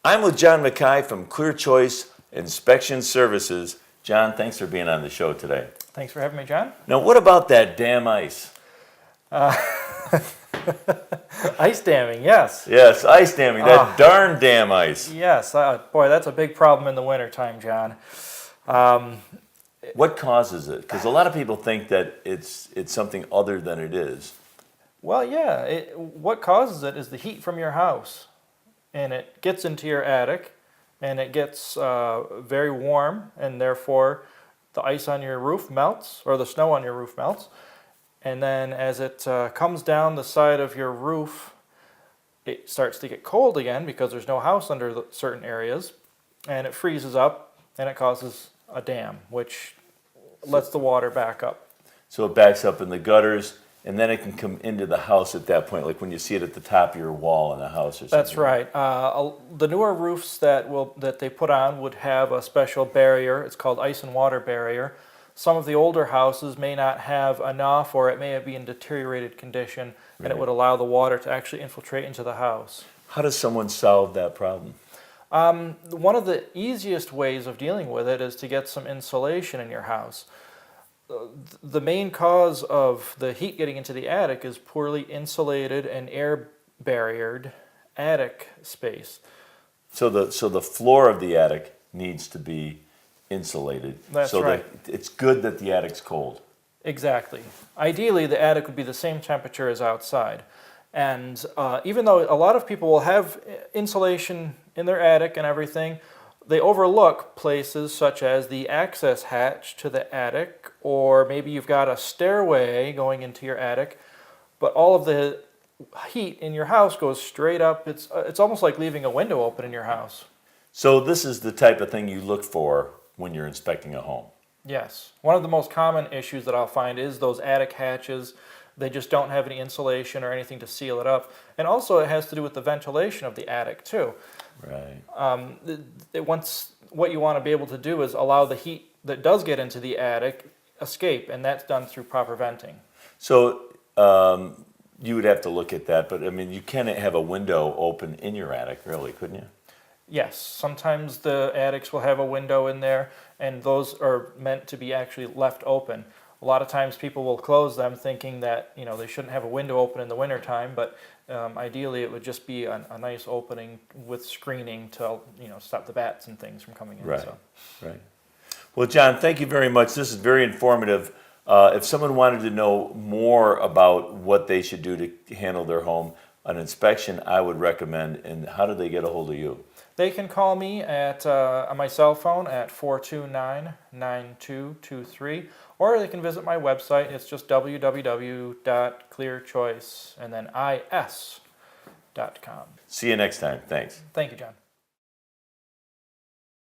I'm with Jon Mackay from Clear Choice Inspection Services. Jon, thanks for being on the show today. Thanks for having me, John. Now, what about that damn ice? Ice damming, yes. Yes, ice damming, that darn damn ice. Yes, boy, that's a big problem in the wintertime, John. What causes it? Because a lot of people think that it's something other than it is. Well, yeah, what causes it is the heat from your house. And it gets into your attic, and it gets very warm, and therefore the ice on your roof melts, or the snow on your roof melts. And then as it comes down the side of your roof, it starts to get cold again because there's no house under certain areas, and it freezes up, and it causes a dam, which lets the water back up. So it backs up in the gutters, and then it can come into the house at that point, like when you see it at the top of your wall in the house or something. That's right. The newer roofs that they put on would have a special barrier. It's called ice and water barrier. Some of the older houses may not have enough, or it may be in deteriorated condition, and it would allow the water to actually infiltrate into the house. How does someone solve that problem? One of the easiest ways of dealing with it is to get some insulation in your house. The main cause of the heat getting into the attic is poorly insulated and air barriered attic space. So the floor of the attic needs to be insulated. That's so right. that it's good that the attic's cold. Exactly. Ideally, the attic would be the same temperature as outside. And even though a lot of people will have insulation in their attic and everything, they overlook places such as the access hatch to the attic, or maybe you've got a stairway going into your attic, but all of the heat in your house goes straight up. It's almost like leaving a window open in your house. So this is the type of thing you look for when you're inspecting a home. Yes. One of the most common issues that I'll find is those attic hatches. They just don't have any insulation or anything to seal it up. And also it has to do with the ventilation of the attic too. Right. What you want to be able to do is allow the heat that does get into the attic escape, and that's done through proper venting. So you would have to look at that, but I mean, you can have a window open in your attic, really, couldn't you? Yes, sometimes the attics will have a window in there, and those are meant to be actually left open. A lot of times people will close them thinking that they shouldn't have a window open in the wintertime, but ideally it would just be a nice opening with screening to stop the bats and things from coming in. Right, So. right. Well, Jon, thank you very much. This is very informative. If someone wanted to know more about what they should do to handle their home, an inspection I would recommend. And how do they get a hold of you? They can call me on my cell phone at 429-9223, or they can visit my website. It's just www.clearchoice and then is.com. See you next time. Thanks. Thank you, John.